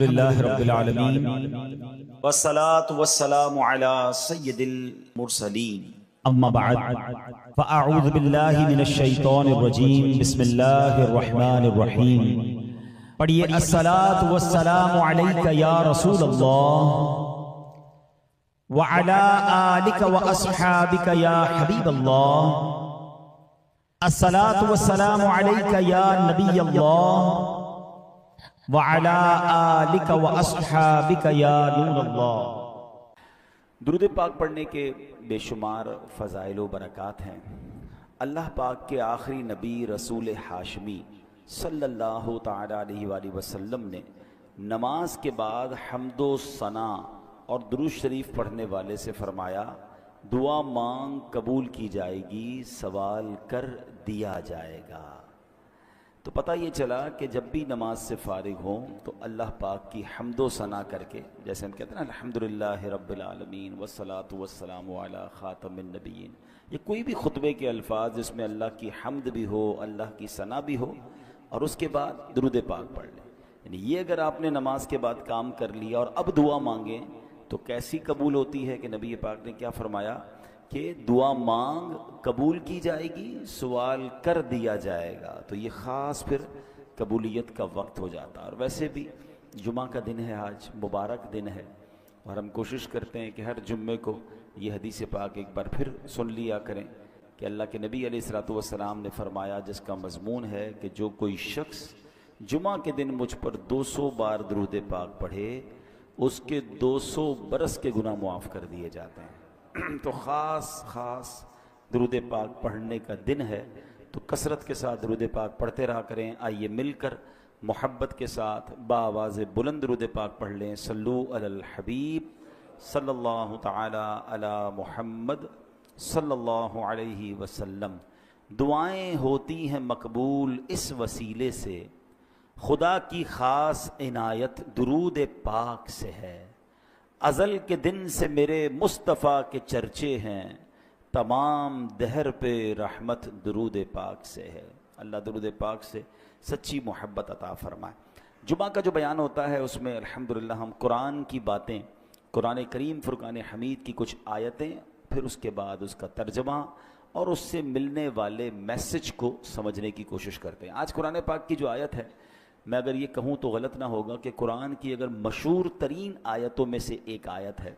للہ رب العالمین والصلاة والسلام علی سید المرسلین اما بعد فاعوذ باللہ من الشیطان الرجیم بسم اللہ الرحمن الرحیم پڑھیے الصلاة والسلام علیک یا رسول اللہ وعلی آلک واصحابک یا حبیب اللہ الصلاة والسلام علیک یا نبی اللہ وعلی آلک واصحابک یا نور اللہ۔ درود پاک پڑھنے کے بے شمار فضائل و برکات ہیں۔ اللہ پاک کے آخری نبی رسول ہاشمی صلی اللہ تعالی علیہ وآلہ وسلم نے نماز کے بعد حمد و ثنا اور درود شریف پڑھنے والے سے فرمایا، دعا مانگ قبول کی جائے گی، سوال کر دیا جائے گا۔ تو پتہ یہ چلا کہ جب بھی نماز سے فارغ ہوں تو اللہ پاک کی حمد و ثنا کر کے، جیسے ہم کہتے ہیں نا الحمدللہ رب العالمین والصلاة والسلام علی خاتم النبیین، یہ کوئی بھی خطبے کے الفاظ جس میں اللہ کی حمد بھی ہو، اللہ کی ثنا بھی ہو، اور اس کے بعد درود پاک پڑھ لیں، یعنی یہ اگر آپ نے نماز کے بعد کام کر لیا اور اب دعا مانگیں تو کیسی قبول ہوتی ہے کہ نبی پاک نے کیا فرمایا کہ دعا مانگ قبول کی جائے گی، سوال کر دیا جائے گا۔ تو یہ خاص پھر قبولیت کا وقت ہو جاتا ہے۔ اور ویسے بھی جمعہ کا دن ہے، آج مبارک دن ہے، اور ہم کوشش کرتے ہیں کہ ہر جمعے کو یہ حدیث پاک ایک بار پھر سن لیا کریں کہ اللہ کے نبی علیہ الصلوۃ والسلام نے فرمایا، جس کا مضمون ہے کہ جو کوئی شخص جمعہ کے دن مجھ پر 200 بار درود پاک پڑھے اس کے 200 برس کے گناہ معاف کر دیے جاتے ہیں۔ تو خاص درود پاک پڑھنے کا دن ہے، تو کثرت کے ساتھ درود پاک پڑھتے رہا کریں۔ آئیے مل کر محبت کے ساتھ بآواز بلند درود پاک پڑھ لیں۔ صلو علی الحبیب صلی اللہ تعالی علی محمد صلی اللہ علیہ وسلم۔ دعائیں ہوتی ہیں مقبول اس وسیلے سے، خدا کی خاص عنایت درود پاک سے ہے۔ ازل کے دن سے میرے مصطفیٰ کے چرچے ہیں، تمام دہر پہ رحمت درود پاک سے ہے۔ اللہ درود پاک سے سچی محبت عطا فرمائے۔ جمعہ کا جو بیان ہوتا ہے اس میں الحمدللہ ہم قرآن کی باتیں، قرآن کریم فرقان حمید کی کچھ آیتیں، پھر اس کے بعد اس کا ترجمہ اور اس سے ملنے والے میسج کو سمجھنے کی کوشش کرتے ہیں۔ آج قرآن پاک کی جو آیت ہے، میں اگر یہ کہوں تو غلط نہ ہوگا کہ قرآن کی اگر مشہور ترین آیتوں میں سے ایک آیت ہے،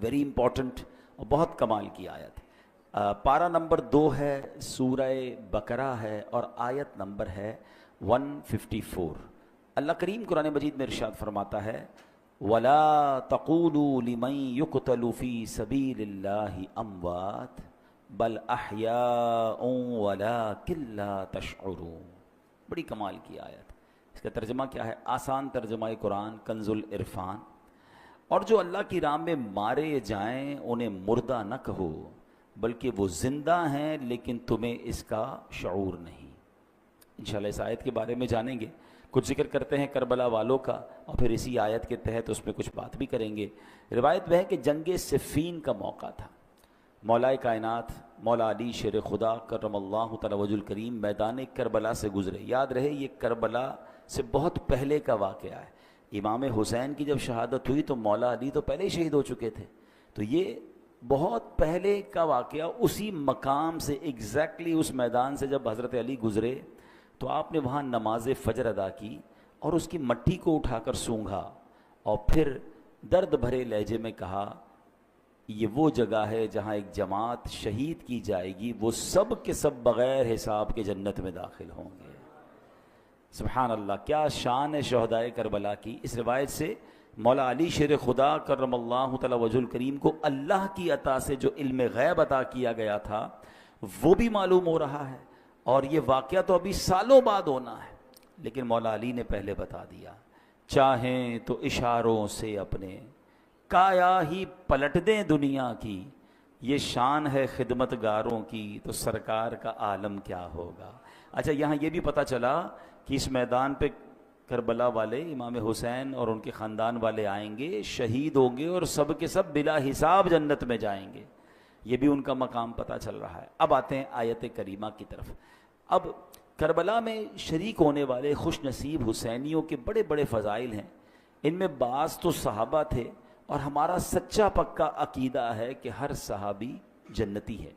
ویری امپورٹنٹ اور بہت کمال کی آیت ہے۔ پارہ نمبر 2 ہے، سورہ بقرہ ہے، اور آیت نمبر ہے 154۔ اللہ کریم قرآن مجید میں ارشاد فرماتا ہے، وَلَا تَقُولُوا لِمَن يُقْتَلُ فِي سَبِيلِ اللَّهِ أَمْوَاتٌ بَلْ أَحْيَاءٌ وَلَٰكِن لَّا تَشْعُرُونَ۔ بڑی کمال کی آیت۔ اس کا ترجمہ کیا ہے؟ آسان ترجمہ قرآن کنز العرفان، اور جو اللہ کی راہ میں مارے جائیں انہیں مردہ نہ کہو، بلکہ وہ زندہ ہیں لیکن تمہیں اس کا شعور نہیں۔ انشاءاللہ اس آیت کے بارے میں جانیں گے، کچھ ذکر کرتے ہیں کربلا والوں کا، اور پھر اسی آیت کے تحت اس میں کچھ بات بھی کریں گے۔ روایت میں ہے کہ جنگ صفین کا موقع تھا، مولا کائنات مولا علی شیر خدا کرم اللہ تعالی وجہ الکریم میدان کربلا سے گزرے۔ یاد رہے یہ کربلا سے بہت پہلے کا واقعہ ہے۔ امام حسین کی جب شہادت ہوئی تو مولا علی تو پہلے ہی شہید ہو چکے تھے، تو یہ بہت پہلے کا واقعہ۔ اسی مقام سے ایگزیکٹلی اس میدان سے جب حضرت علی گزرے تو آپ نے وہاں نماز فجر ادا کی اور اس کی مٹی کو اٹھا کر سونگھا، اور پھر درد بھرے لہجے میں کہا، یہ وہ جگہ ہے جہاں ایک جماعت شہید کی جائے گی، وہ سب کے سب بغیر حساب کے جنت میں داخل ہوں گے۔ سبحان اللہ، کیا شان ہے شہدائے کربلا کی۔ اس روایت سے مولا علی شیر خدا کرم اللہ تعالی وجہ الکریم کو اللہ کی عطا سے جو علم غیب عطا کیا گیا تھا وہ بھی معلوم ہو رہا ہے، اور یہ واقعہ تو ابھی سالوں بعد ہونا ہے، لیکن مولا علی نے پہلے بتا دیا۔ چاہیں تو اشاروں سے اپنے کایا ہی پلٹ دیں دنیا کی، یہ شان ہے خدمت گاروں کی، تو سرکار کا عالم کیا ہوگا۔ اچھا، یہاں یہ بھی پتہ چلا کہ اس میدان پہ کربلا والے امام حسین اور ان کے خاندان والے آئیں گے، شہید ہوں گے، اور سب کے سب بلا حساب جنت میں جائیں گے۔ یہ بھی ان کا مقام پتہ چل رہا ہے۔ اب آتے ہیں آیت کریمہ کی طرف۔ اب کربلا میں شریک ہونے والے خوش نصیب حسینیوں کے بڑے بڑے فضائل ہیں، ان میں بعض تو صحابہ تھے، اور ہمارا سچا پکا عقیدہ ہے کہ ہر صحابی جنتی ہے۔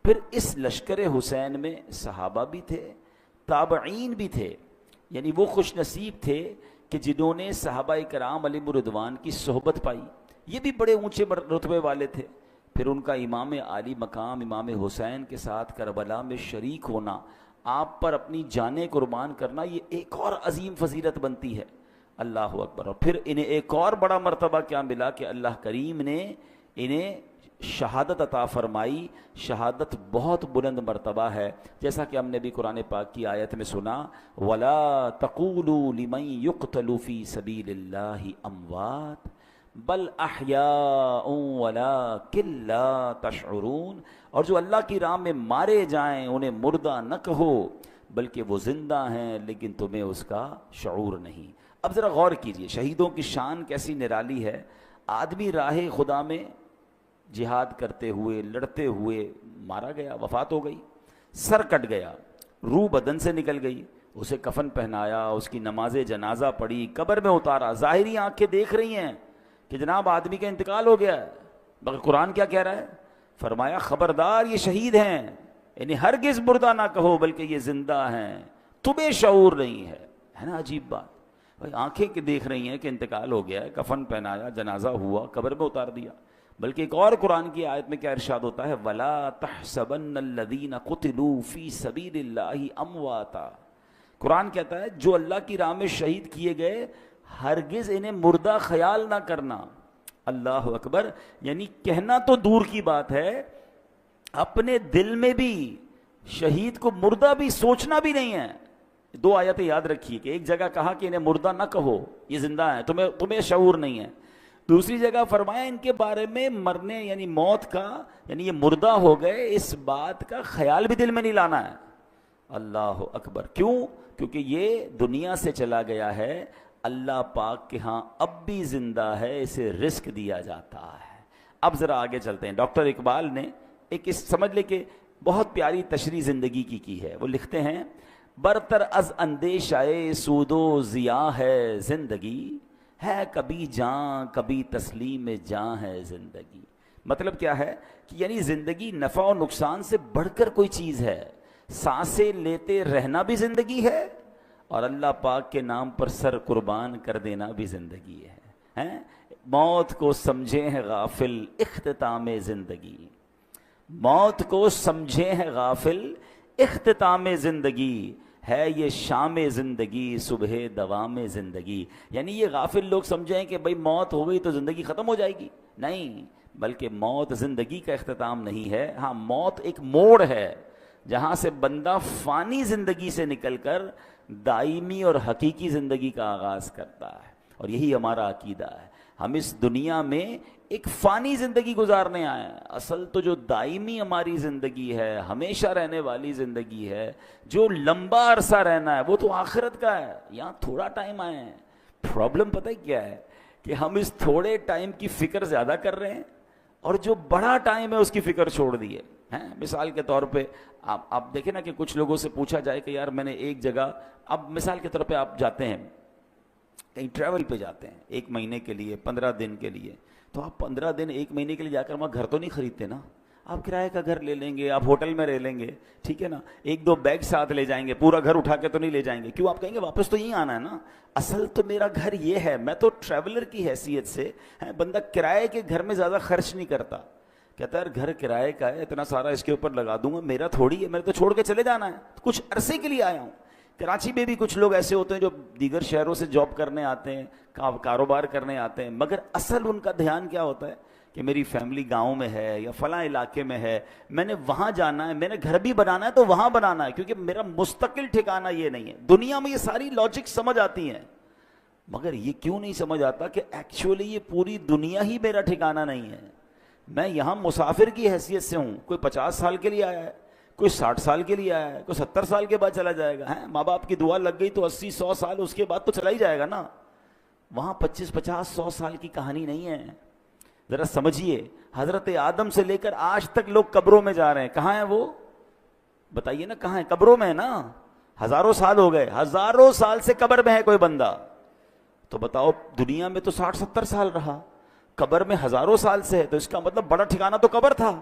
پھر اس لشکر حسین میں صحابہ بھی تھے، تابعین بھی تھے، یعنی وہ خوش نصیب تھے کہ جنہوں نے صحابہ کرام علیہم الرضوان کی صحبت پائی، یہ بھی بڑے اونچے رتبے والے تھے۔ پھر ان کا امام عالی مقام امام حسین کے ساتھ کربلا میں شریک ہونا، آپ پر اپنی جانیں قربان کرنا، یہ ایک اور عظیم فضیلت بنتی ہے۔ اللہ اکبر۔ اور پھر انہیں ایک اور بڑا مرتبہ کیا ملا کہ اللہ کریم نے انہیں شہادت عطا فرمائی۔ شہادت بہت بلند مرتبہ ہے، جیسا کہ ہم نے بھی قرآن پاک کی آیت میں سنا، وَلَا تَقُولُوا لِمَن يُقْتَلُ فِي سَبِيلِ اللَّهِ أَمْوَاتٌ بَلْ أَحْيَاءٌ وَلَٰكِن لَّا تَشْعُرُونَ، اور جو اللہ کی راہ میں مارے جائیں انہیں مردہ نہ کہو بلکہ وہ زندہ ہیں لیکن تمہیں اس کا شعور نہیں۔ اب ذرا غور کیجئے، شہیدوں کی شان کیسی نرالی ہے۔ آدمی راہ خدا میں جہاد کرتے ہوئے لڑتے ہوئے مارا گیا، وفات ہو گئی، سر کٹ گیا، روح بدن سے نکل گئی، اسے کفن پہنایا، اس کی نماز جنازہ پڑھی، قبر میں اتارا، ظاہری آنکھیں دیکھ رہی ہیں کہ جناب آدمی کا انتقال ہو گیا ہے، مگر قرآن کیا کہہ رہا ہے؟ فرمایا خبردار یہ شہید ہیں، انہیں ہرگز مردہ نہ کہو بلکہ یہ زندہ ہیں، تمہیں شعور نہیں ہے نا عجیب بات۔ بھائی آنکھیں کہ دیکھ رہی ہیں کہ انتقال ہو گیا ہے، کفن پہنایا، جنازہ ہوا، قبر میں اتار دیا، بلکہ ایک اور قرآن کی آیت میں کیا ارشاد ہوتا ہے، وَلَا تَحْسَبَنَّ الَّذِينَ قُتِلُوا فِي سَبِيلِ اللَّهِ أَمْوَاتًا، قرآن کہتا ہے جو اللہ کی راہ میں شہید کیے گئے ہرگز انہیں مردہ خیال نہ کرنا۔ اللہ اکبر۔ یعنی کہنا تو دور کی بات ہے، اپنے دل میں بھی شہید کو مردہ بھی سوچنا بھی نہیں ہے۔ دو آیتیں یاد رکھیے کہ ایک جگہ کہا کہ انہیں مردہ نہ کہو، یہ زندہ ہیں، تمہیں شعور نہیں ہے۔ دوسری جگہ فرمایا ان کے بارے میں مرنے یعنی موت کا، یعنی یہ مردہ ہو گئے، اس بات کا خیال بھی دل میں نہیں لانا ہے۔ اللہ اکبر۔ کیوں؟ کیونکہ یہ دنیا سے چلا گیا ہے، اللہ پاک کے ہاں اب بھی زندہ ہے، اسے رزق دیا جاتا ہے۔ اب ذرا آگے چلتے ہیں۔ ڈاکٹر اقبال نے ایک سمجھ لے کہ بہت پیاری تشریح زندگی کی ہے۔ وہ لکھتے ہیں، برتر از اندیشہ سود و ضیاء ہے زندگی، ہے کبھی جاں کبھی تسلیم جاں ہے زندگی۔ مطلب کیا ہے کہ یعنی زندگی نفع و نقصان سے بڑھ کر کوئی چیز ہے، سانسیں لیتے رہنا بھی زندگی ہے، اور اللہ پاک کے نام پر سر قربان کر دینا بھی زندگی ہے۔ موت کو سمجھے ہیں غافل اختتام زندگی، موت کو سمجھے ہیں غافل اختتام زندگی، ہے یہ شام زندگی صبح دوام زندگی۔ یعنی یہ غافل لوگ سمجھیں کہ بھئی موت ہو گئی تو زندگی ختم ہو جائے گی، نہیں، بلکہ موت زندگی کا اختتام نہیں ہے۔ ہاں موت ایک موڑ ہے جہاں سے بندہ فانی زندگی سے نکل کر دائمی اور حقیقی زندگی کا آغاز کرتا ہے، اور یہی ہمارا عقیدہ ہے۔ ہم اس دنیا میں ایک فانی زندگی گزارنے آئے ہیں، اصل تو جو دائمی ہماری زندگی ہے، ہمیشہ رہنے والی زندگی ہے، جو لمبا عرصہ رہنا ہے، وہ تو آخرت کا ہے۔ یہاں تھوڑا ٹائم آئے ہیں۔ پرابلم پتہ کیا ہے کہ ہم اس تھوڑے ٹائم کی فکر زیادہ کر رہے ہیں، اور جو بڑا ٹائم ہے اس کی فکر چھوڑ دی ہے۔ مثال کے طور پہ آپ دیکھیں نا کہ کچھ لوگوں سے پوچھا جائے کہ یار میں نے ایک جگہ، اب مثال کے طور پہ آپ جاتے ہیں کہیں ٹریول پہ جاتے ہیں 1 مہینے کے لیے، 15 دن کے لیے، تو آپ 15 دن 1 مہینے کے لیے جا کر وہاں گھر تو نہیں خریدتے نا، آپ کرائے کا گھر لے لیں گے، آپ ہوٹل میں رہ لیں گے، ٹھیک ہے نا، 1-2 بیگ ساتھ لے جائیں گے، پورا گھر اٹھا کے تو نہیں لے جائیں گے۔ کیوں؟ آپ کہیں گے واپس تو یہیں آنا ہے نا، اصل تو میرا گھر یہ ہے، میں تو ٹریولر کی حیثیت سے، بندہ کرائے کے گھر میں زیادہ خرچ نہیں کرتا، کہتا ہے گھر کرائے کا ہے، اتنا سارا اس کے اوپر لگا دوں گا، میرا تھوڑی ہے، میں تو چھوڑ کے چلے جانا ہے، کچھ عرصے کے لیے آیا ہوں۔ کراچی میں بھی کچھ لوگ ایسے ہوتے ہیں جو دیگر شہروں سے جاب کرنے آتے ہیں، کاروبار کرنے آتے ہیں، مگر اصل ان کا دھیان کیا ہوتا ہے کہ میری فیملی گاؤں میں ہے یا فلاں علاقے میں ہے، میں نے وہاں جانا ہے، میں نے گھر بھی بنانا ہے تو وہاں بنانا ہے، کیونکہ میرا مستقل ٹھکانہ یہ نہیں ہے۔ دنیا میں یہ ساری لاجک سمجھ آتی ہیں، مگر یہ کیوں نہیں سمجھ آتا کہ ایکچولی یہ پوری دنیا ہی میرا ٹھکانہ نہیں ہے، میں یہاں مسافر کی حیثیت سے ہوں، کوئی 50 سال کے لیے آیا ہے، کوئی 60 سال کے لیے آیا ہے، کوئی 70 سال کے بعد چلا جائے گا، ماں باپ کی دعا لگ گئی تو 80-100 سال اس کے بعد تو چلا ہی جائے گا نا، وہاں 25-50-100 سال کی کہانی نہیں ہے۔ ذرا سمجھیے، حضرت آدم سے لے کر آج تک لوگ قبروں میں جا رہے ہیں، کہاں ہیں وہ؟ بتائیے نا کہاں ہیں؟ قبروں میں ہے نا، ہزاروں سال ہو گئے، ہزاروں سال سے قبر میں ہے کوئی بندہ، تو بتاؤ دنیا میں تو 60-70 سال رہا, قبر میں ہزاروں سال سے ہے, تو اس کا مطلب بڑا ٹھکانہ تو قبر تھا.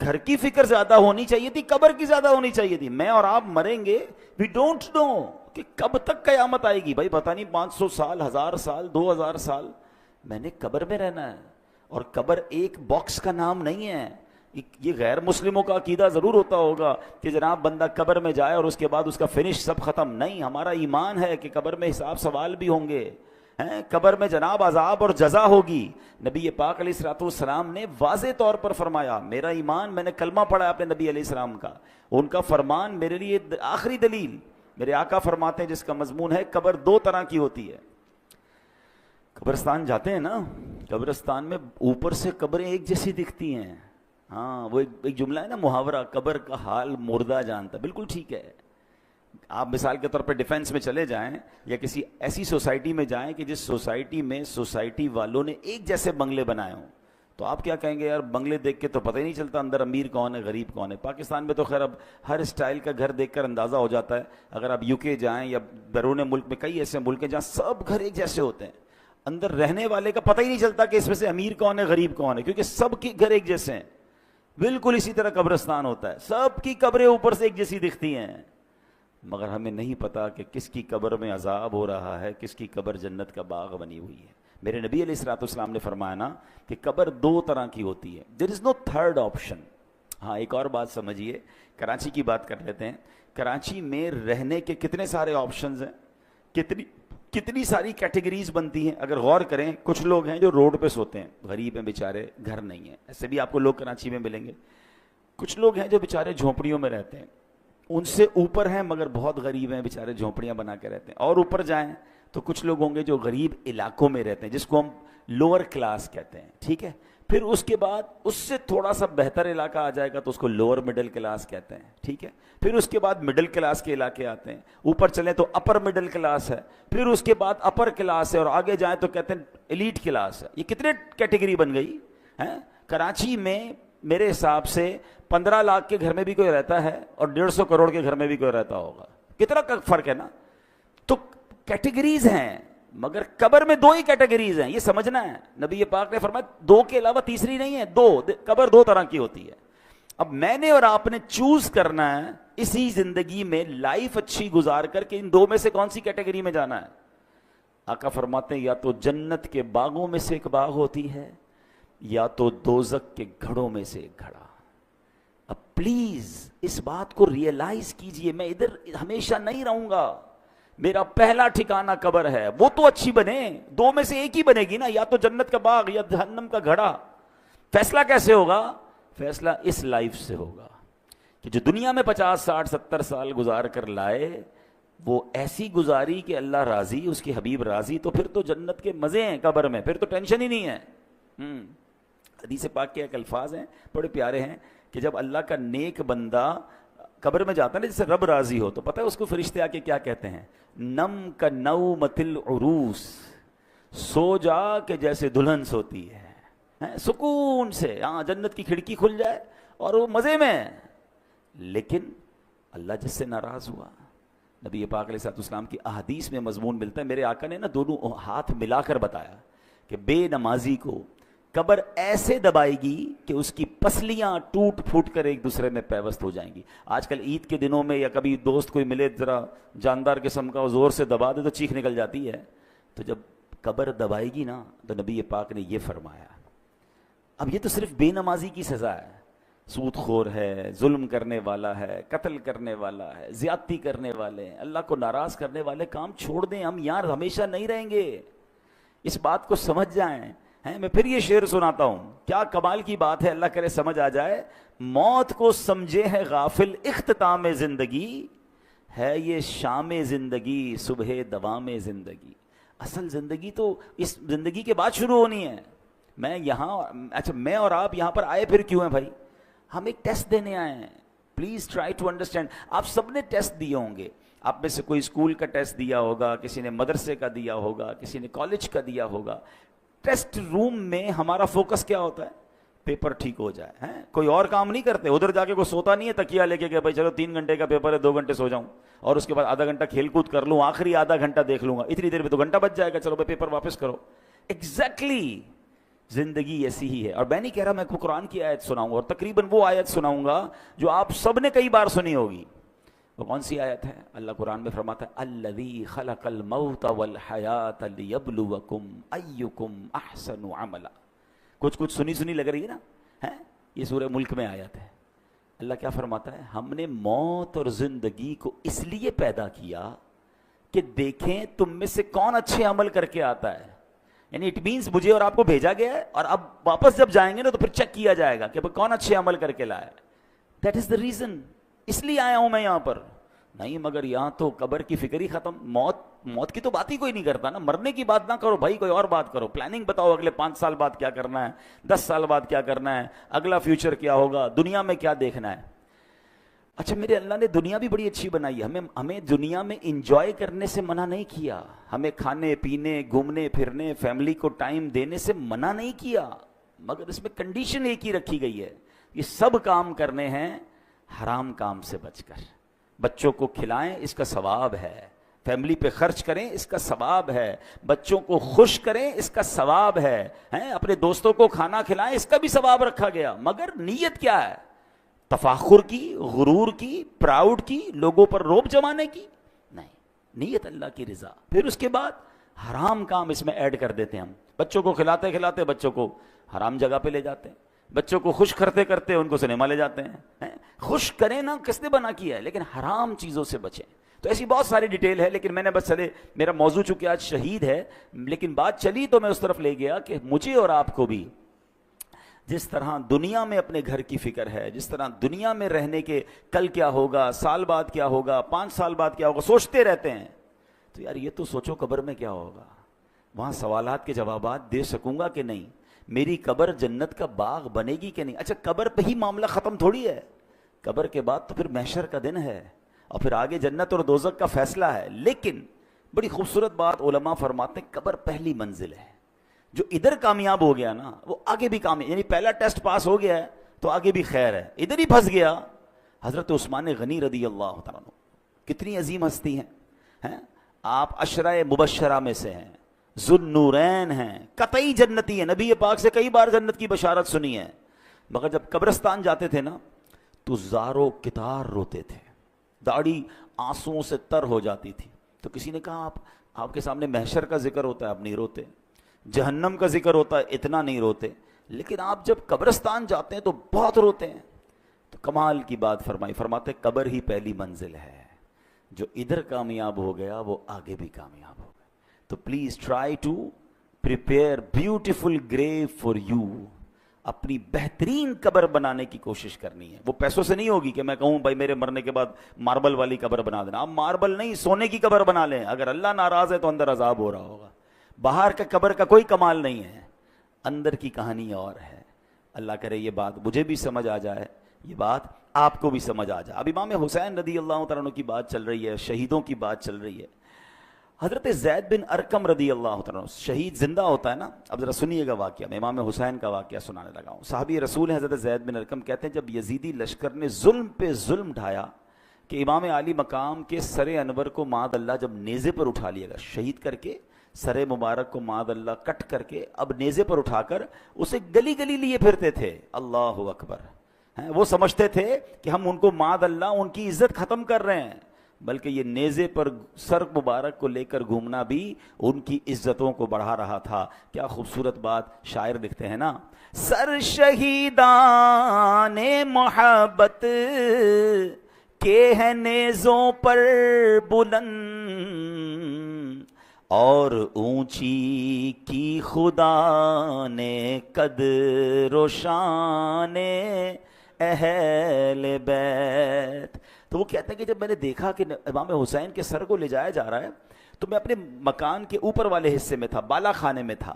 گھر کی فکر زیادہ ہونی چاہیے تھی, قبر کی زیادہ ہونی چاہیے تھی. میں اور آپ مریں گے, وی ڈونٹ نو کہ کب تک قیامت آئے گی. بھائی پتہ نہیں 500 سال, 1000 سال, 2000 سال میں نے قبر میں رہنا ہے. اور قبر ایک باکس کا نام نہیں ہے. یہ غیر مسلموں کا عقیدہ ضرور ہوتا ہوگا کہ جناب بندہ قبر میں جائے اور اس کے بعد اس کا فنش سب ختم. نہیں, ہمارا ایمان ہے کہ قبر میں حساب سوال بھی ہوں گے, قبر میں جناب عذاب اور جزا ہوگی. نبی پاک علیہ الصلوۃ والسلام نے واضح طور پر فرمایا, میرا ایمان, میں نے کلمہ پڑھا اپنے نبی علیہ السلام کا, ان کا فرمان میرے لیے آخری دلیل. میرے آقا فرماتے ہیں جس کا مضمون ہے قبر 2 طرح کی ہوتی ہے. قبرستان جاتے ہیں نا, قبرستان میں اوپر سے قبریں ایک جیسی دکھتی ہیں. ہاں, وہ ایک جملہ ہے نا محاورہ, قبر کا حال مردہ جانتا. بالکل ٹھیک ہے. آپ مثال کے طور پہ ڈیفینس میں چلے جائیں یا کسی ایسی سوسائٹی میں جائیں کہ جس سوسائٹی میں سوسائٹی والوں نے ایک جیسے بنگلے بنائے ہوں, تو آپ کیا کہیں گے, یار بنگلے دیکھ کے تو پتہ ہی نہیں چلتا اندر امیر کون ہے غریب کون ہے. پاکستان میں تو خیر اب ہر اسٹائل کا گھر دیکھ کر اندازہ ہو جاتا ہے. اگر آپ یو کے جائیں یا بیرون ملک میں کئی ایسے ملک ہیں جہاں سب گھر ایک جیسے ہوتے ہیں, اندر رہنے والے کا پتہ ہی نہیں چلتا کہ اس میں سے امیر کون ہے غریب کون ہے, کیونکہ سب کے گھر ایک جیسے ہیں. بالکل اسی طرح قبرستان ہوتا ہے, سب کی قبریں اوپر سے ایک جیسی دکھتی ہیں, مگر ہمیں نہیں پتا کہ کس کی قبر میں عذاب ہو رہا ہے, کس کی قبر جنت کا باغ بنی ہوئی ہے. میرے نبی علیہ الصلوۃ والسلام نے فرمایا نا کہ قبر 2 طرح کی ہوتی ہے. دیر از نو تھرڈ آپشن. ہاں, ایک اور بات سمجھیے, کراچی کی بات کر لیتے ہیں. کراچی میں رہنے کے کتنے سارے آپشنز ہیں, کتنی ساری کیٹیگریز بنتی ہیں. اگر غور کریں, کچھ لوگ ہیں جو روڈ پہ سوتے ہیں, غریب ہیں بیچارے, گھر نہیں ہیں. ایسے بھی آپ کو لوگ کراچی میں ملیں گے. کچھ لوگ ہیں جو بیچارے جھونپڑیوں میں رہتے ہیں, ان سے اوپر ہیں مگر بہت غریب ہیں, بیچارے جھونپڑیاں بنا کے رہتے ہیں. اور اوپر جائیں تو کچھ لوگ ہوں گے جو غریب علاقوں میں رہتے ہیں, جس کو ہم لوور کلاس کہتے ہیں. ٹھیک ہے, پھر اس کے بعد اس سے تھوڑا سا بہتر علاقہ آ جائے گا تو اس کو لوور مڈل کلاس کہتے ہیں. ٹھیک ہے, پھر اس کے بعد مڈل کلاس کے علاقے آتے ہیں. اوپر چلیں تو اپر مڈل کلاس ہے, پھر اس کے بعد اپر کلاس ہے, اور آگے جائیں تو کہتے ہیں ایلیٹ کلاس ہے. یہ کتنے کیٹیگری بن گئی ہیں. کراچی میں میرے حساب سے 15 لاکھ کے گھر میں بھی کوئی رہتا ہے اور 150 کروڑ کے گھر میں بھی کوئی رہتا ہوگا. کتنا فرق ہے نا. تو کیٹیگریز ہیں, مگر قبر میں 2 ہی کیٹیگریز ہیں, یہ سمجھنا ہے. نبی پاک نے فرمایا 2 کے علاوہ تیسری نہیں ہے. 2 قبر 2 طرح کی ہوتی ہے. اب میں نے اور آپ نے چوز کرنا ہے اسی زندگی میں لائف اچھی گزار کر کے ان 2 میں سے کون سی کیٹیگری میں جانا ہے. آقا فرماتے ہیں یا تو جنت کے باغوں میں سے ایک باغ ہوتی ہے, یا تو دوزخ کے گھڑوں میں سے ایک گھڑا. اب پلیز اس بات کو ریئلائز کیجئے, میں ادھر ہمیشہ نہیں رہوں گا. میرا پہلا ٹھکانہ قبر ہے, وہ تو اچھی بنے, 2 میں سے ایک ہی بنے گی نا, یا تو جنت کا باغ یا جہنم کا گھڑا. فیصلہ کیسے ہوگا؟ فیصلہ اس لائف سے ہوگا کہ جو دنیا میں 50 60 70 سال گزار کر لائے, وہ ایسی گزاری کہ اللہ راضی, اس کے حبیب راضی, تو پھر تو جنت کے مزے ہیں قبر میں, پھر تو ٹینشن ہی نہیں ہے. حدیث پاک کے ایک الفاظ ہیں بڑے پیارے ہیں کہ جب اللہ کا نیک بندہ قبر میں جاتا ہے نا, جیسے رب راضی ہو, تو پتہ ہے اس کو فرشتے آ کے کیا کہتے ہیں, نم کا نومۃ العروس, سو جا کہ جیسے دلہن سوتی ہے, سکون سے. ہاں, جنت کی کھڑکی کھل جائے اور وہ مزے میں. لیکن اللہ جس سے ناراض ہوا, نبی پاک علیہ الصلوۃ والسلام کی احادیث میں مضمون ملتا ہے. میرے آقا نے نا دونوں ہاتھ ملا کر بتایا کہ بے نمازی کو قبر ایسے دبائے گی کہ اس کی پسلیاں ٹوٹ پھوٹ کر ایک دوسرے میں پیوست ہو جائیں گی. آج کل عید کے دنوں میں یا کبھی دوست کوئی ملے ذرا جاندار قسم کا, زور سے دبا دے تو چیخ نکل جاتی ہے. تو جب قبر دبائے گی نا تو نبی پاک نے یہ فرمایا. اب یہ تو صرف بے نمازی کی سزا ہے, سود خور ہے, ظلم کرنے والا ہے, قتل کرنے والا ہے, زیادتی کرنے والے ہیں, اللہ کو ناراض کرنے والے کام چھوڑ دیں. ہم یار ہمیشہ نہیں رہیں گے, اس بات کو سمجھ جائیں. میں پھر یہ شعر سناتا ہوں, کیا کمال کی بات ہے, اللہ کرے سمجھ آ جائے. موت کو سمجھے ہے غافل اختتام زندگی, ہے یہ شام زندگی صبح دوام زندگی. اصل زندگی تو اس زندگی کے بعد شروع ہونی ہے. میں یہاں, اچھا میں اور آپ یہاں پر آئے پھر کیوں ہیں بھائی؟ ہم ایک ٹیسٹ دینے آئے ہیں. Please try to understand. آپ سب نے ٹیسٹ دیے ہوں گے, آپ میں سے کوئی اسکول کا ٹیسٹ دیا ہوگا, کسی نے مدرسے کا دیا ہوگا, کسی نے کالج کا دیا ہوگا. ٹیسٹ روم میں ہمارا فوکس کیا ہوتا ہے؟ پیپر ٹھیک ہو جائے ہیں. کوئی اور کام نہیں کرتے, ادھر جا کے کوئی سوتا نہیں ہے تکیہ لے کے کہ بھائی چلو 3 گھنٹے کا پیپر ہے 2 گھنٹے سو جاؤں اور اس کے بعد آدھا گھنٹہ کھیل کود کر لوں, آخری آدھا گھنٹہ دیکھ لوں گا, اتنی دیر میں تو گھنٹہ بچ جائے گا, چلو بھائی پیپر واپس کرو. ایگزیکٹلی زندگی ایسی ہی ہے. اور میں نہیں کہہ رہا میں کو قرآن کی آیت سناؤں گا, اور تقریباً وہ آیت سناؤں گا جو آپ سب نے کئی بار سنی ہوگی. وہ کون سی آیت ہے؟ اللہ قرآن میں فرماتا ہے الذی خلق الموت والحیات لیبلوکم ایکم احسن عملا. کچھ سنی لگ رہی ہے نا, یہ سورہ ملک میں آیت ہے. اللہ کیا فرماتا ہے؟ ہم نے موت اور زندگی کو اس لیے پیدا کیا کہ دیکھیں تم میں سے کون اچھے عمل کر کے آتا ہے. یعنی اٹ مینس مجھے اور آپ کو بھیجا گیا ہے, اور اب واپس جب جائیں گے نا تو پھر چیک کیا جائے گا کہ کون اچھے عمل کر کے لائے. دیٹ از دا ریزن, اس لیے آیا ہوں میں یہاں پر. نہیں مگر یہاں تو قبر کی فکر ہی ختم, موت کی تو بات ہی کوئی نہیں کرتا نا. مرنے کی بات نہ کرو بھائی, کوئی اور بات کرو. پلاننگ بتاؤ اگلے 5 سال بعد کیا کرنا ہے, 10 سال بعد کیا کرنا ہے, اگلا فیوچر کیا ہوگا, دنیا میں کیا دیکھنا ہے. اچھا میرے اللہ نے دنیا بھی بڑی اچھی بنائی ہے. ہمیں دنیا میں انجوائے کرنے سے منع نہیں کیا, ہمیں کھانے پینے گھومنے پھرنے فیملی کو ٹائم دینے سے منع نہیں کیا, مگر اس میں کنڈیشن ایک ہی رکھی گئی ہے, یہ سب کام کرنے ہیں حرام کام سے بچ کر. بچوں کو کھلائیں اس کا ثواب ہے, فیملی پہ خرچ کریں اس کا ثواب ہے, بچوں کو خوش کریں اس کا ثواب ہے, اپنے دوستوں کو کھانا کھلائیں اس کا بھی ثواب رکھا گیا. مگر نیت کیا ہے؟ تفاخر کی, غرور کی, پراؤڈ کی, لوگوں پر روب جمانے کی نہیں. نیت اللہ کی رضا. پھر اس کے بعد حرام کام اس میں ایڈ کر دیتے ہیں. ہم بچوں کو کھلاتے کھلاتے بچوں کو حرام جگہ پہ لے جاتے ہیں, بچوں کو خوش کرتے کرتے ان کو سنیما لے جاتے ہیں. خوش کریں نا, کس نے بنا کیا ہے, لیکن حرام چیزوں سے بچیں. تو ایسی بہت ساری ڈیٹیل ہے, لیکن میں نے بس چلے, میرا موضوع چونکہ آج شہید ہے, لیکن بات چلی تو میں اس طرف لے گیا کہ مجھے اور آپ کو بھی جس طرح دنیا میں اپنے گھر کی فکر ہے, جس طرح دنیا میں رہنے کے کل کیا ہوگا, سال بعد کیا ہوگا, 5 سال بعد کیا ہوگا, سوچتے رہتے ہیں. تو یار یہ تو سوچو قبر میں کیا ہوگا, وہاں سوالات کے جوابات دے سکوں گا کہ نہیں, میری قبر جنت کا باغ بنے گی کہ نہیں. اچھا قبر پہ ہی معاملہ ختم تھوڑی ہے, قبر کے بعد تو پھر محشر کا دن ہے, اور پھر آگے جنت اور دوزخ کا فیصلہ ہے. لیکن بڑی خوبصورت بات علماء فرماتے ہیں, قبر پہلی منزل ہے. جو ادھر کامیاب ہو گیا نا وہ آگے بھی کامیاب, یعنی پہلا ٹیسٹ پاس ہو گیا ہے تو آگے بھی خیر ہے. ادھر ہی پھنس گیا. حضرت عثمان غنی رضی اللہ تعالیٰ عنہ کتنی عظیم ہستی ہیں, آپ عشرہ مبشرہ میں سے ہیں, ذوالنورین ہیں, قطعی جنتی ہیں, نبی پاک سے کئی بار جنت کی بشارت سنی ہے. مگر جب قبرستان جاتے تھے نا تو زارو کتار روتے تھے, داڑھی آنسوؤں سے تر ہو جاتی تھی. تو کسی نے کہا آپ کے سامنے محشر کا ذکر ہوتا ہے, آپ نہیں روتے, جہنم کا ذکر ہوتا ہے اتنا نہیں روتے, لیکن آپ جب قبرستان جاتے ہیں تو بہت روتے ہیں. تو کمال کی بات فرمائی, فرماتے قبر ہی پہلی منزل ہے, جو ادھر کامیاب ہو گیا وہ آگے بھی کامیاب ہو گیا. تو please try to prepare beautiful grave for you. اپنی بہترین قبر بنانے کی کوشش کرنی ہے. وہ پیسوں سے نہیں ہوگی کہ میں کہوں بھائی میرے مرنے کے بعد ماربل والی قبر بنا دینا. آپ ماربل نہیں, سونے کی قبر بنا لیں. اگر اللہ ناراض ہے تو اندر عذاب ہو رہا ہوگا. باہر کا قبر کا کوئی کمال نہیں ہے, اندر کی کہانی اور ہے. اللہ کرے یہ بات مجھے بھی سمجھ آ جائے, یہ بات آپ کو بھی سمجھ آ جائے. اب امام حسین رضی اللہ تعالیٰ عنہ کی بات چل رہی ہے, شہیدوں کی بات چل رہی ہے. حضرت زید بن ارقم رضی اللہ تعالیٰ عنہ, شہید زندہ ہوتا ہے نا. اب ذرا سنیے گا واقعہ, میں امام حسین کا واقعہ سنانے لگا ہوں. صحابی رسول ہیں حضرت زید بن ارقم, کہتے ہیں جب یزیدی لشکر نے ظلم پہ ظلم ڈھایا کہ امام علی مقام کے سر انور کو معاذ اللہ جب نیزے پر اٹھا لیا گیا, شہید کر کے سر مبارک کو معاذ اللہ کٹ کر کے اب نیزے پر اٹھا کر اسے گلی گلی لیے پھرتے تھے. اللہ اکبر. وہ سمجھتے تھے کہ ہم ان کو معاذ اللہ ان کی عزت ختم کر رہے ہیں, بلکہ یہ نیزے پر سر مبارک کو لے کر گھومنا بھی ان کی عزتوں کو بڑھا رہا تھا. کیا خوبصورت بات شاعر لکھتے ہیں نا, سر شہیدان محبت کے ہیں نیزوں پر بلند, اور اونچی کی خدا نے قدر و شان اہل بیت. تو وہ کہتے ہیں کہ جب میں نے دیکھا کہ امام حسین کے سر کو لے جایا جا رہا ہے تو میں اپنے مکان کے اوپر والے حصے میں تھا, بالا خانے میں تھا.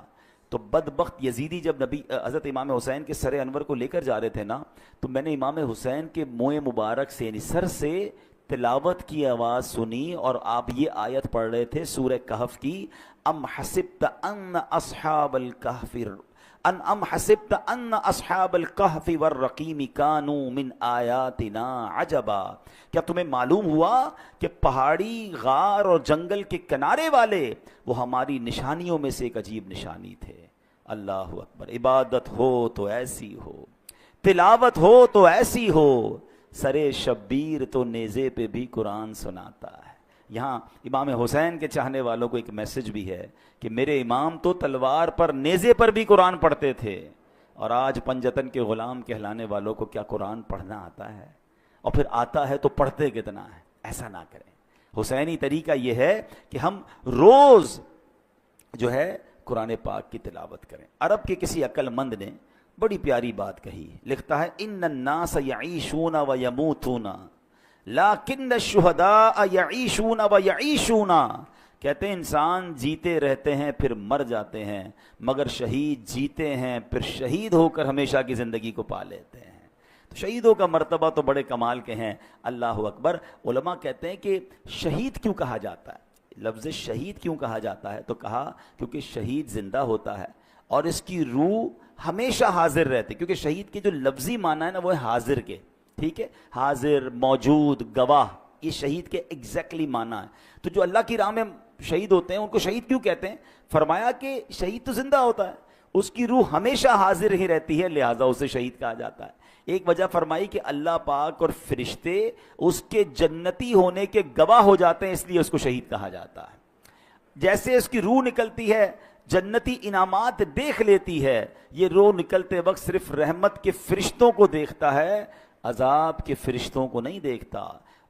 تو بدبخت یزیدی جب نبی حضرت امام حسین کے سر انور کو لے کر جا رہے تھے نا, تو میں نے امام حسین کے منہ مبارک سے یعنی سر سے تلاوت کی آواز سنی, اور آپ یہ آیت پڑھ رہے تھے سورہ کہف کی, ام حسبت ان اصحاب الکہف ام حسبت ان اصحاب الکہف والرقیم کانوا من آیاتنا عجبا، کیا تمہیں معلوم ہوا کہ پہاڑی، غار اور جنگل کے کنارے والے وہ ہماری نشانیوں میں سے ایک عجیب نشانی تھے۔ اللہ اکبر۔ عبادت ہو تو ایسی ہو، تلاوت ہو تو ایسی ہو، سرے شبیر تو نیزے پہ بھی قرآن سناتا ہے۔ یہاں امام حسین کے چاہنے والوں کو ایک میسج بھی ہے کہ میرے امام تو تلوار پر، نیزے پر بھی قرآن پڑھتے تھے، اور آج پنجتن کے غلام کہلانے والوں کو کیا قرآن پڑھنا آتا ہے؟ اور پھر آتا ہے تو پڑھتے کتنا ہے؟ ایسا نہ کریں۔ حسینی طریقہ یہ ہے کہ ہم روز جو ہے قرآن پاک کی تلاوت کریں۔ عرب کے کسی عقل مند نے بڑی پیاری بات کہی، لکھتا ہے ان الناس یعیشون و یموتون لیکن الشہداء یعیشون و یعیشون، کہتے ہیں انسان جیتے رہتے ہیں پھر مر جاتے ہیں، مگر شہید جیتے ہیں پھر شہید ہو کر ہمیشہ کی زندگی کو پا لیتے ہیں۔ تو شہیدوں کا مرتبہ تو بڑے کمال کے ہیں۔ اللہ اکبر۔ علماء کہتے ہیں کہ شہید کیوں کہا جاتا ہے، لفظ شہید کیوں کہا جاتا ہے؟ تو کہا کیونکہ شہید زندہ ہوتا ہے اور اس کی روح ہمیشہ حاضر رہتی، کیونکہ شہید کے جو لفظی معنی ہے نا وہ ہے حاضر کے، ٹھیک ہے، حاضر، موجود، گواہ، یہ شہید کے ایگزیکٹلی معنی ہے۔ تو جو اللہ کی راہ میں شہید ہوتے ہیں ان کو شہید کیوں کہتے ہیں؟ فرمایا کہ شہید تو زندہ ہوتا ہے، اس کی روح ہمیشہ حاضر ہی رہتی ہے، لہٰذا اسے شہید کہا جاتا ہے۔ ایک وجہ فرمائی کہ اللہ پاک اور فرشتے اس کے جنتی ہونے کے گواہ ہو جاتے ہیں، اس لیے اس کو شہید کہا جاتا ہے۔ جیسے اس کی روح نکلتی ہے، جنتی انعامات دیکھ لیتی ہے، یہ روح نکلتے وقت صرف رحمت کے فرشتوں کو دیکھتا ہے، عذاب کے فرشتوں کو نہیں دیکھتا،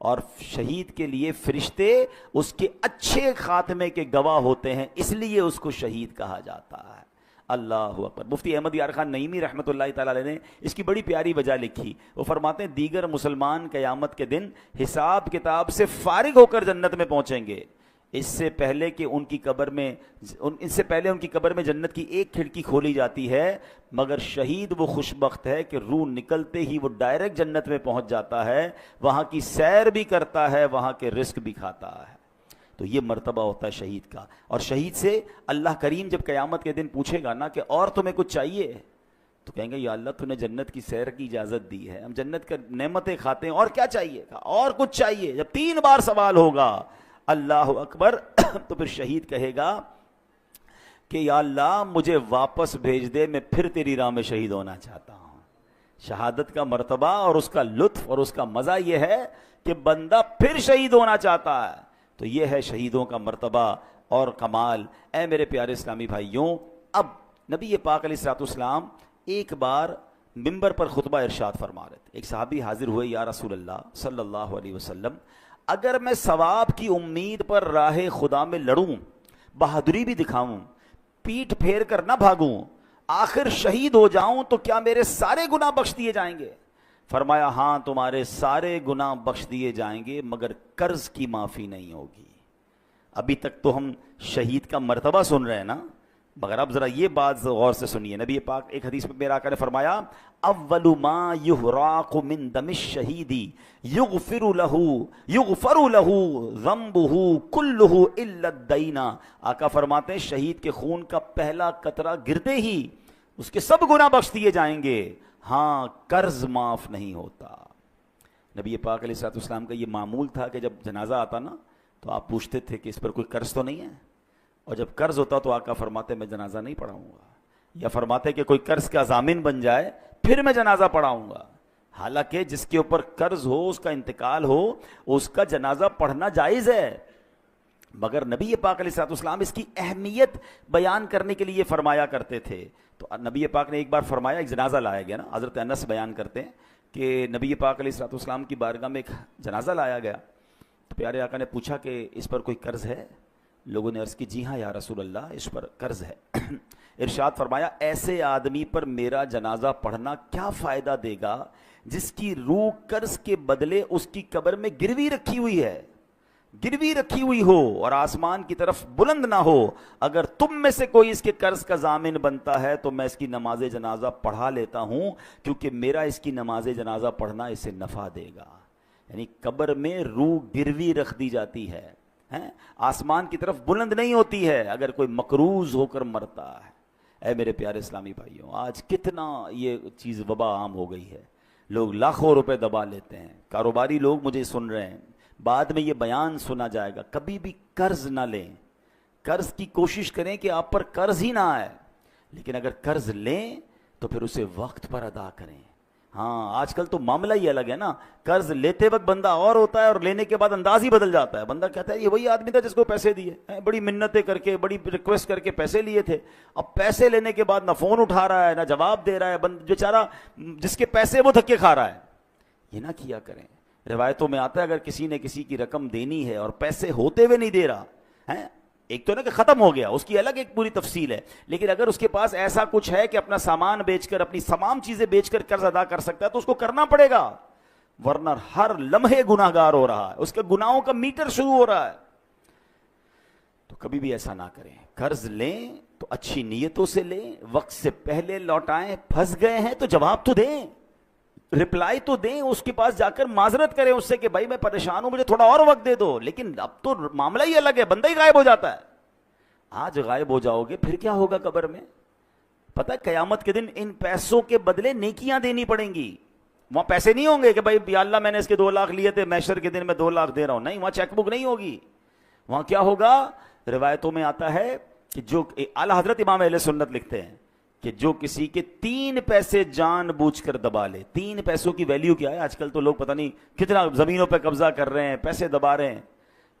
اور شہید کے لیے فرشتے اس کے اچھے خاتمے کے گواہ ہوتے ہیں، اس لیے اس کو شہید کہا جاتا ہے۔ اللہ اکبر۔ مفتی احمد یار خان نعیمی رحمۃ اللہ تعالی علیہ نے اس کی بڑی پیاری وجہ لکھی، وہ فرماتے ہیں دیگر مسلمان قیامت کے دن حساب کتاب سے فارغ ہو کر جنت میں پہنچیں گے، اس سے پہلے ان کی قبر میں جنت کی ایک کھڑکی کھولی جاتی ہے، مگر شہید وہ خوش بخت ہے کہ روح نکلتے ہی وہ ڈائریکٹ جنت میں پہنچ جاتا ہے، وہاں کی سیر بھی کرتا ہے، وہاں کے رزق بھی کھاتا ہے۔ تو یہ مرتبہ ہوتا ہے شہید کا۔ اور شہید سے اللہ کریم جب قیامت کے دن پوچھے گا نا کہ اور تمہیں کچھ چاہیے، تو کہیں گے یا اللہ تو نے جنت کی سیر کی اجازت دی ہے، ہم جنت کا نعمتیں کھاتے ہیں، اور کیا چاہیے؟ اور کچھ چاہیے۔ جب 3 بار سوال ہوگا، اللہ اکبر، تو پھر شہید کہے گا کہ یا اللہ مجھے واپس بھیج دے، میں پھر تیری راہ میں شہید ہونا چاہتا ہوں۔ شہادت کا مرتبہ اور اس کا لطف اور اس کا مزہ یہ ہے کہ بندہ پھر شہید ہونا چاہتا ہے۔ تو یہ ہے شہیدوں کا مرتبہ اور کمال۔ اے میرے پیارے اسلامی بھائیوں، اب نبی پاک علیہ الصلوۃ والسلام ایک بار منبر پر خطبہ ارشاد فرما رہے تھے۔ ایک صحابی حاضر ہوئے، یا رسول اللہ صلی اللہ علیہ وسلم، اگر میں ثواب کی امید پر راہ خدا میں لڑوں، بہادری بھی دکھاؤں، پیٹھ پھیر کر نہ بھاگوں، آخر شہید ہو جاؤں، تو کیا میرے سارے گناہ بخش دیے جائیں گے؟ فرمایا ہاں، تمہارے سارے گناہ بخش دیے جائیں گے، مگر قرض کی معافی نہیں ہوگی۔ ابھی تک تو ہم شہید کا مرتبہ سن رہے ہیں نا، مگر اب ذرا یہ بات غور سے سنیے۔ نبی پاک ایک حدیث میں میرا آقا نے فرمایا اول ما یحراق من دم الشہید یغفر له ذنبه كله الا الدین۔ آقا فرماتے ہیں شہید کے خون کا پہلا قطرہ گرتے ہی اس کے سب گناہ بخش دیے جائیں گے، ہاں قرض معاف نہیں ہوتا۔ نبی پاک علیہ الصلوۃ والسلام کا یہ معمول تھا کہ جب جنازہ آتا نا تو آپ پوچھتے تھے کہ اس پر کوئی قرض تو نہیں ہے، اور جب قرض ہوتا تو آقا فرماتے میں جنازہ نہیں پڑھاؤں گا، یا فرماتے کہ کوئی قرض کا ضامن بن جائے پھر میں جنازہ پڑھاؤں گا۔ حالانکہ جس کے اوپر قرض ہو، اس کا انتقال ہو، اس کا جنازہ پڑھنا جائز ہے، مگر نبی پاک علیہ الصلوۃ والسلام اس کی اہمیت بیان کرنے کے لیے فرمایا کرتے تھے۔ تو نبی پاک نے ایک بار فرمایا، ایک جنازہ لایا گیا نا، حضرت انس بیان کرتے ہیں کہ نبی پاک علیہ الصلوۃ والسلام کی بارگاہ میں ایک جنازہ لایا گیا، تو پیارے آقا نے پوچھا کہ اس پر کوئی قرض ہے؟ لوگوں نے عرض کی جی ہاں یا رسول اللہ، اس پر قرض ہے۔ ارشاد فرمایا ایسے آدمی پر میرا جنازہ پڑھنا کیا فائدہ دے گا جس کی روح قرض کے بدلے اس کی قبر میں گروی رکھی ہوئی ہے، گروی رکھی ہوئی ہو اور آسمان کی طرف بلند نہ ہو۔ اگر تم میں سے کوئی اس کے قرض کا ضامن بنتا ہے تو میں اس کی نماز جنازہ پڑھا لیتا ہوں، کیونکہ میرا اس کی نماز جنازہ پڑھنا اسے نفع دے گا۔ یعنی قبر میں روح گروی رکھ دی جاتی ہے، آسمان کی طرف بلند نہیں ہوتی ہے اگر کوئی مقروض ہو کر مرتا ہے۔ اے میرے پیارے اسلامی بھائیوں، آج کتنا یہ چیز وبا عام ہو گئی ہے، لوگ لاکھوں روپے دبا لیتے ہیں. کاروباری لوگ مجھے سن رہے ہیں، بعد میں یہ بیان سنا جائے گا، کبھی بھی قرض نہ لیں. قرض کی کوشش کریں کہ آپ پر قرض ہی نہ آئے، لیکن اگر قرض لیں تو پھر اسے وقت پر ادا کریں. ہاں آج کل تو معاملہ ہی الگ ہے نا، قرض لیتے وقت بندہ اور ہوتا ہے اور لینے کے بعد انداز ہی بدل جاتا ہے. بندہ کہتا ہے یہ وہی آدمی تھا جس کو پیسے دیے، بڑی منتیں کر کے بڑی ریکویسٹ کر کے پیسے لیے تھے، اب پیسے لینے کے بعد نہ فون اٹھا رہا ہے نہ جواب دے رہا ہے. بیچارہ جس کے پیسے وہ دھکے کھا رہا ہے. یہ نہ کیا کریں. روایتوں میں آتا ہے اگر کسی نے کسی کی رقم دینی ہے اور پیسے ہوتے ہوئے نہیں دے رہا ہے، ایک تو نا کہ ختم ہو گیا، اس کی الگ ایک پوری تفصیل ہے، لیکن اگر اس کے پاس ایسا کچھ ہے کہ اپنا سامان بیچ کر اپنی تمام چیزیں بیچ کر قرض ادا کر سکتا ہے تو اس کو کرنا پڑے گا، ورنہ ہر لمحے گناہ گار ہو رہا ہے، اس کے گناہوں کا میٹر شروع ہو رہا ہے. تو کبھی بھی ایسا نہ کریں. قرض لیں تو اچھی نیتوں سے لیں، وقت سے پہلے لوٹائیں. پھنس گئے ہیں تو جواب تو دیں، رپلائی تو دیں، اس کے پاس جا کر معذرت کریں اس سے کہ بھائی میں پریشان ہوں، مجھے تھوڑا اور وقت دے دو. لیکن اب تو معاملہ ہی الگ ہے، بندہ ہی غائب ہو جاتا ہے. آج غائب ہو جاؤ گے پھر کیا ہوگا قبر میں؟ پتہ ہے قیامت کے دن ان پیسوں کے بدلے نیکیاں دینی پڑیں گی. وہاں پیسے نہیں ہوں گے کہ بھائی یا اللہ میں نے اس کے 2 لاکھ لیے تھے، محشر کے دن میں 2 لاکھ دے رہا ہوں. نہیں، وہاں چیک بک نہیں ہوگی. وہاں کیا ہوگا؟ روایتوں میں آتا ہے کہ جو اعلیٰ حضرت امام اہل سنت لکھتے ہیں کہ جو کسی کے 3 پیسے جان بوجھ کر دبا لے. 3 پیسوں کی ویلیو کیا ہے؟ آج کل تو لوگ پتہ نہیں کتنا زمینوں پہ قبضہ کر رہے ہیں، پیسے دبا رہے ہیں.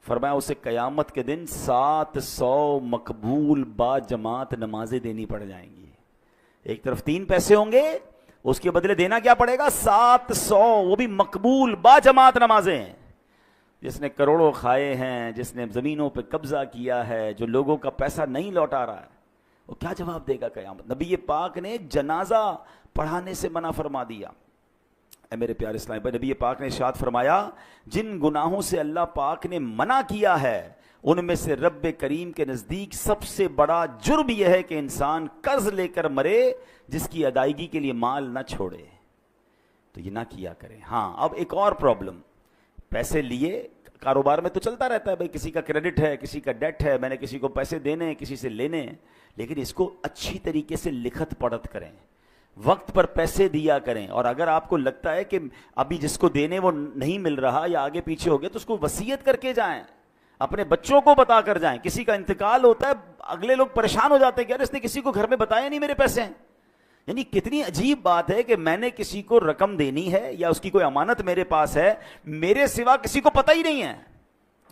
فرمایا اسے قیامت کے دن 700 مقبول با جماعت نمازیں دینی پڑ جائیں گی. ایک طرف 3 پیسے ہوں گے، اس کے بدلے دینا کیا پڑے گا؟ 700، وہ بھی مقبول با جماعت نمازیں. جس نے کروڑوں کھائے ہیں، جس نے زمینوں پہ قبضہ کیا ہے، جو لوگوں کا پیسہ نہیں لوٹا رہا ہے، وہ کیا جواب دے گا قیامت؟ نبی پاک نے جنازہ پڑھانے سے منع فرما دیا. اے میرے پیارے اسلام بھائی، نبی پاک نے ارشاد فرمایا جن گناہوں سے اللہ پاک نے منع کیا ہے ان میں سے رب کریم کے نزدیک سب سے بڑا جرم یہ ہے کہ انسان قرض لے کر مرے جس کی ادائیگی کے لیے مال نہ چھوڑے. تو یہ نہ کیا کریں. ہاں اب ایک اور پرابلم، پیسے لیے کاروبار میں تو چلتا رہتا ہے، بھائی کسی کا کریڈٹ ہے، کسی کا ڈیٹ ہے، میں نے کسی کو پیسے دینے ہیں، کسی سے لینے ہیں، لیکن اس کو اچھی طریقے سے لکھت پڑھت کریں، وقت پر پیسے دیا کریں. اور اگر آپ کو لگتا ہے کہ ابھی جس کو دینے وہ نہیں مل رہا یا آگے پیچھے ہو گیا تو اس کو وصیت کر کے جائیں، اپنے بچوں کو بتا کر جائیں. کسی کا انتقال ہوتا ہے، اگلے لوگ پریشان ہو جاتے ہیں کہ یار اس نے کسی کو گھر میں بتایا نہیں میرے پیسے ہیں. یعنی کتنی عجیب بات ہے کہ میں نے کسی کو رقم دینی ہے یا اس کی کوئی امانت میرے پاس ہے، میرے سوا کسی کو پتہ ہی نہیں ہے.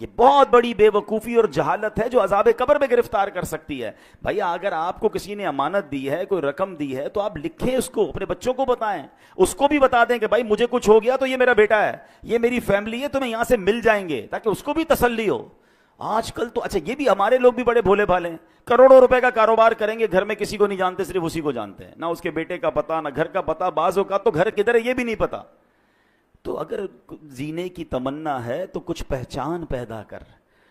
یہ بہت بڑی بے وقوفی اور جہالت ہے جو عذاب قبر میں گرفتار کر سکتی ہے. بھائی اگر آپ کو کسی نے امانت دی ہے، کوئی رقم دی ہے، تو آپ لکھیں اس کو، اپنے بچوں کو بتائیں، اس کو بھی بتا دیں کہ بھائی مجھے کچھ ہو گیا تو یہ میرا بیٹا ہے، یہ میری فیملی ہے، تمہیں یہاں سے مل جائیں گے، تاکہ اس کو بھی تسلی ہو. آج کل تو اچھا یہ بھی ہمارے لوگ بھی بڑے بھولے بھالے ہیں، کروڑوں روپے کا کاروبار کریں گے، گھر میں کسی کو نہیں جانتے، صرف اسی کو جانتے ہیں، نہ اس کے بیٹے کا پتہ نہ گھر کا پتہ، بعض اوقات تو گھر کدھر ہے یہ بھی نہیں پتا. تو اگر جینے کی تمنا ہے تو کچھ پہچان پیدا کر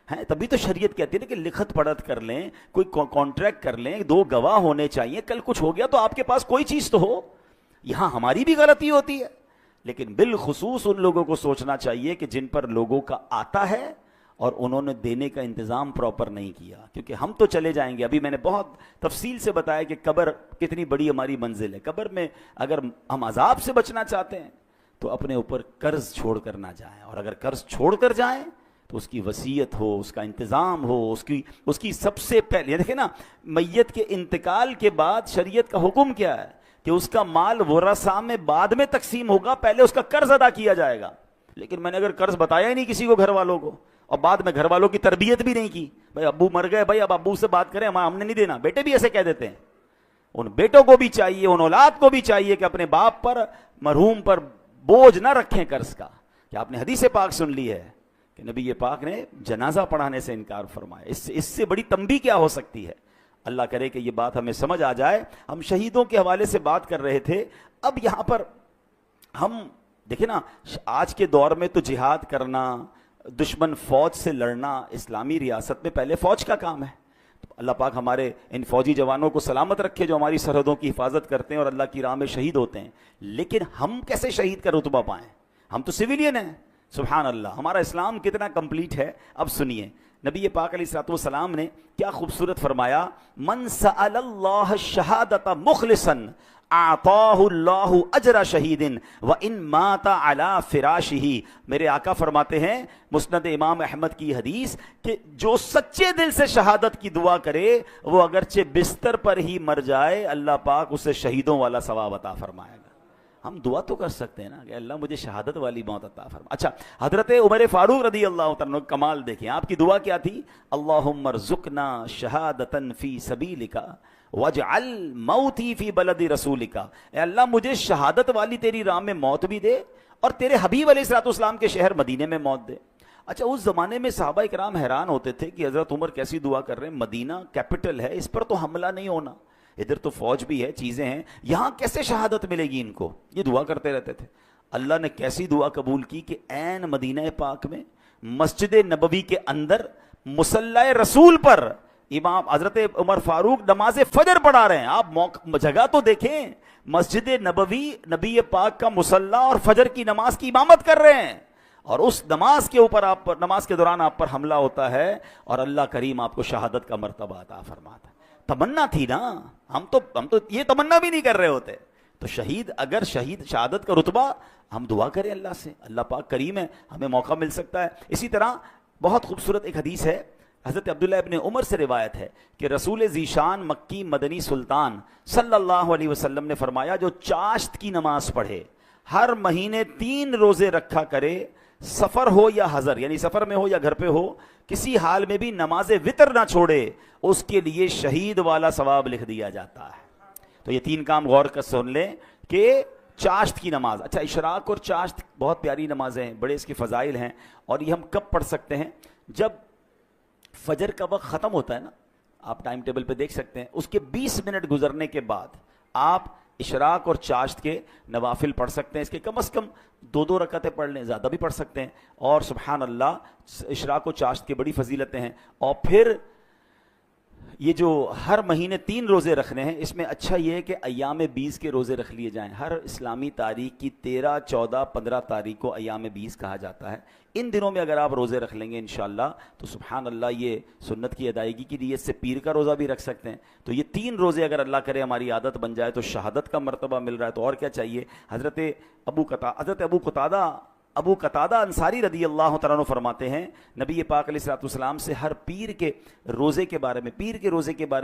ہیں، تبھی تو شریعت کہتی ہے کہ لکھت پڑھت کر لیں، کوئی کانٹریکٹ کر لیں، 2 گواہ ہونے چاہیے، کل کچھ ہو گیا تو آپ کے پاس کوئی چیز تو ہو. یہاں ہماری بھی غلطی ہوتی ہے، لیکن بالخصوص ان لوگوں کو سوچنا چاہیے کہ جن پر لوگوں کا آتا ہے اور انہوں نے دینے کا انتظام پراپر نہیں کیا، کیونکہ ہم تو چلے جائیں گے. ابھی میں نے بہت تفصیل سے بتایا کہ قبر کتنی بڑی ہماری منزل ہے. قبر میں اگر ہم عذاب سے بچنا چاہتے ہیں تو اپنے اوپر قرض چھوڑ کر نہ جائیں، اور اگر قرض چھوڑ کر جائیں تو اس کی وصیت ہو، اس کا انتظام ہو، اس کی سب سے پہلے دیکھیں نا، میت کے انتقال کے بعد شریعت کا حکم کیا ہے کہ اس کا مال ورثاء میں بعد میں تقسیم ہوگا، پہلے اس کا قرض ادا کیا جائے گا. لیکن میں نے اگر قرض بتایا ہی نہیں کسی کو گھر والوں کو، اور بعد میں گھر والوں کی تربیت بھی نہیں کی، بھائی ابو مر گئے، بھائی اب ابو سے بات کریں، ہم نے نہیں دینا. بیٹے بھی ایسے کہہ دیتے ہیں. ان بیٹوں کو بھی چاہیے، ان اولاد کو بھی چاہیے کہ اپنے باپ پر، مرحوم پر بوجھ نہ رکھیں قرض کا. کہ آپ نے حدیث پاک سن لی ہے کہ نبی پاک نے جنازہ پڑھانے سے انکار فرمایا. اس سے بڑی تنبیہ کیا ہو سکتی ہے؟ اللہ کرے کہ یہ بات ہمیں سمجھ آ جائے. ہم شہیدوں کے حوالے سے بات کر رہے تھے. اب یہاں پر ہم دیکھیں نا، آج کے دور میں تو جہاد کرنا، دشمن فوج سے لڑنا اسلامی ریاست میں پہلے فوج کا کام ہے. اللہ پاک ہمارے ان فوجی جوانوں کو سلامت رکھے جو ہماری سرحدوں کی حفاظت کرتے ہیں اور اللہ کی راہ میں شہید ہوتے ہیں. لیکن ہم کیسے شہید کا رتبہ پائیں؟ ہم تو سویلین ہیں. سبحان اللہ، ہمارا اسلام کتنا کمپلیٹ ہے. اب سنیے، نبی پاک علیہ السلام نے کیا خوبصورت فرمایا، من سأل اللہ الشہادۃ مخلصا اعطاہ اللہ اجر شہید وان مات علی فراشہ۔ میرے آقا فرماتے ہیں مسند امام احمد کی حدیث کہ جو سچے دل سے شہادت کی دعا کرے وہ اگرچہ بستر پر ہی مر جائے اللہ پاک اسے شہیدوں والا ثواب عطا فرمائے گا۔ ہم دعا تو کر سکتے ہیں نا کہ اللہ مجھے شہادت والی موت عطا فرما۔ اچھا، حضرت عمر فاروق رضی اللہ تعالیٰ کمال دیکھیں، آپ کی دعا کیا تھی؟ اللہم ارزقنا شہادتا فی سبیلک واجعل موتی فی بلد رسولک۔ اے اللہ مجھے شہادت والی تیری راہ میں موت بھی دے اور تیرے حبیب علیہ السلام کے شہر مدینے میں موت دے۔ اچھا، اس زمانے میں صحابہ کرام حیران ہوتے تھے کہ حضرت عمر کیسی دعا کر رہے ہیں، مدینہ کیپٹل ہے، اس پر تو حملہ نہیں ہونا، ادھر تو فوج بھی ہے، چیزیں ہیں، یہاں کیسے شہادت ملے گی ان کو؟ یہ دعا کرتے رہتے تھے۔ اللہ نے کیسی دعا قبول کی کہ عین مدینہ پاک میں مسجد نبوی کے اندر مصلی رسول پر امام حضرت عمر فاروق نماز فجر پڑھا رہے ہیں۔ آپ جگہ تو دیکھیں، مسجد نبوی، نبی پاک کا مصلی اور فجر کی نماز کی امامت کر رہے ہیں، اور اس نماز کے اوپر آپ پر، نماز کے دوران آپ پر حملہ ہوتا ہے اور اللہ کریم آپ کو شہادت کا مرتبہ عطا فرماتا ہے۔ تمنا تھی نا، ہم تو یہ تمنا بھی نہیں کر رہے ہوتے۔ تو شہید، اگر شہادت کا رتبہ، ہم دعا کریں اللہ سے، اللہ پاک کریم ہے، ہمیں موقع مل سکتا ہے۔ اسی طرح بہت خوبصورت ایک حدیث ہے، حضرت عبداللہ ابن عمر سے روایت ہے کہ رسول ذیشان مکی مدنی سلطان صلی اللہ علیہ وسلم نے فرمایا، جو چاشت کی نماز پڑھے، ہر مہینے 3 روزے رکھا کرے، سفر ہو یا حضر، یعنی سفر میں ہو یا گھر پہ ہو، کسی حال میں بھی نماز وتر نہ چھوڑے، اس کے لیے شہید والا ثواب لکھ دیا جاتا ہے۔ تو یہ 3 کام غور کر سن لیں کہ چاشت کی نماز، اچھا اشراق اور چاشت بہت پیاری نمازیں ہیں، بڑے اس کے فضائل ہیں، اور یہ ہم کب پڑھ سکتے ہیں؟ جب فجر کا وقت ختم ہوتا ہے نا، آپ ٹائم ٹیبل پہ دیکھ سکتے ہیں، اس کے 20 منٹ گزرنے کے بعد آپ اشراق اور چاشت کے نوافل پڑھ سکتے ہیں۔ اس کے کم از کم 2 رکعتیں پڑھ لیں، زیادہ بھی پڑھ سکتے ہیں، اور سبحان اللہ، اشراق و چاشت کی بڑی فضیلتیں ہیں۔ اور پھر یہ جو ہر مہینے 3 روزے رکھنے ہیں، اس میں اچھا یہ ہے کہ ایام 20 کے روزے رکھ لیے جائیں۔ ہر اسلامی تاریخ کی 13، 14، 15 تاریخ کو ایام 20 کہا جاتا ہے۔ ان دنوں میں اگر آپ روزے رکھ لیں گے انشاءاللہ تو سبحان اللہ، یہ سنت کی ادائیگی کی نیت سے پیر کا روزہ بھی رکھ سکتے ہیں۔ تو یہ 3 روزے اگر اللہ کرے ہماری عادت بن جائے تو شہادت کا مرتبہ مل رہا ہے، تو اور کیا چاہیے؟ حضرت ابو قتادہ انصاری رضی اللہ تعالیٰ عنہ فرماتے ہیں، نبی پاک علیہ السلام سے ہر پیر کے روزے کے بارے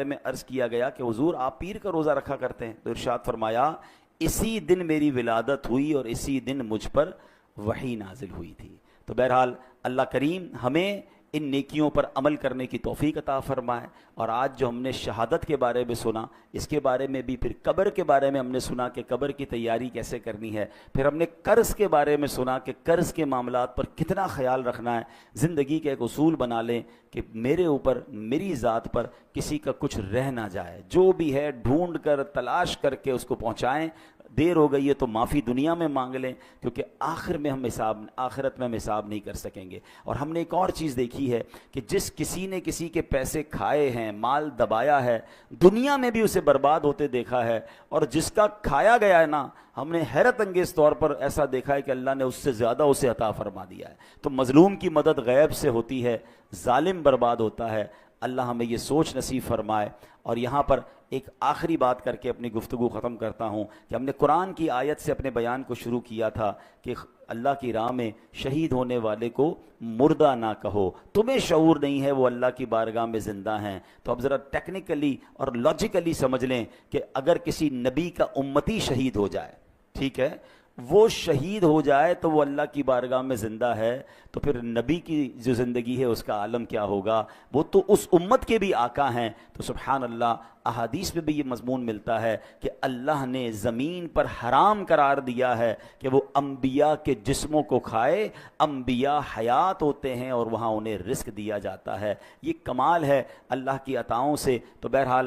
میں عرض کیا گیا کہ حضور آپ پیر کا روزہ رکھا کرتے ہیں، تو ارشاد فرمایا، اسی دن میری ولادت ہوئی اور اسی دن مجھ پر وحی نازل ہوئی تھی۔ تو بہرحال اللہ کریم ہمیں ان نیکیوں پر عمل کرنے کی توفیق عطا فرمائے۔ اور آج جو ہم نے شہادت کے بارے میں سنا، اس کے بارے میں بھی، پھر قبر کے بارے میں ہم نے سنا کہ قبر کی تیاری کیسے کرنی ہے، پھر ہم نے قرض کے بارے میں سنا کہ قرض کے معاملات پر کتنا خیال رکھنا ہے۔ زندگی کا ایک اصول بنا لیں کہ میرے اوپر، میری ذات پر کسی کا کچھ رہ نہ جائے، جو بھی ہے ڈھونڈ کر تلاش کر کے اس کو پہنچائیں۔ دیر ہو گئی ہے تو معافی دنیا میں مانگ لیں، کیونکہ آخرت میں ہم حساب نہیں کر سکیں گے۔ اور ہم نے ایک اور چیز دیکھی ہے کہ جس کسی نے کسی کے پیسے کھائے ہیں، مال دبایا ہے، دنیا میں بھی اسے برباد ہوتے دیکھا ہے، اور جس کا کھایا گیا ہے نا، ہم نے حیرت انگیز طور پر ایسا دیکھا ہے کہ اللہ نے اس سے زیادہ اسے عطا فرما دیا ہے۔ تو مظلوم کی مدد غیب سے ہوتی ہے، ظالم برباد ہوتا ہے۔ اللہ ہمیں یہ سوچ نصیب فرمائے۔ اور یہاں پر ایک آخری بات کر کے اپنی گفتگو ختم کرتا ہوں کہ ہم نے قرآن کی آیت سے اپنے بیان کو شروع کیا تھا کہ اللہ کی راہ میں شہید ہونے والے کو مردہ نہ کہو، تمہیں شعور نہیں ہے وہ اللہ کی بارگاہ میں زندہ ہیں۔ تو اب ذرا ٹیکنیکلی اور لاجیکلی سمجھ لیں کہ اگر کسی نبی کا امتی شہید ہو جائے، ٹھیک ہے، وہ شہید ہو جائے تو وہ اللہ کی بارگاہ میں زندہ ہے، تو پھر نبی کی جو زندگی ہے اس کا عالم کیا ہوگا؟ وہ تو اس امت کے بھی آقا ہیں۔ تو سبحان اللہ، احادیث میں بھی یہ مضمون ملتا ہے کہ اللہ نے زمین پر حرام قرار دیا ہے کہ وہ انبیاء کے جسموں کو کھائے۔ انبیاء حیات ہوتے ہیں اور وہاں انہیں رزق دیا جاتا ہے۔ یہ کمال ہے اللہ کی عطاؤں سے۔ تو بہرحال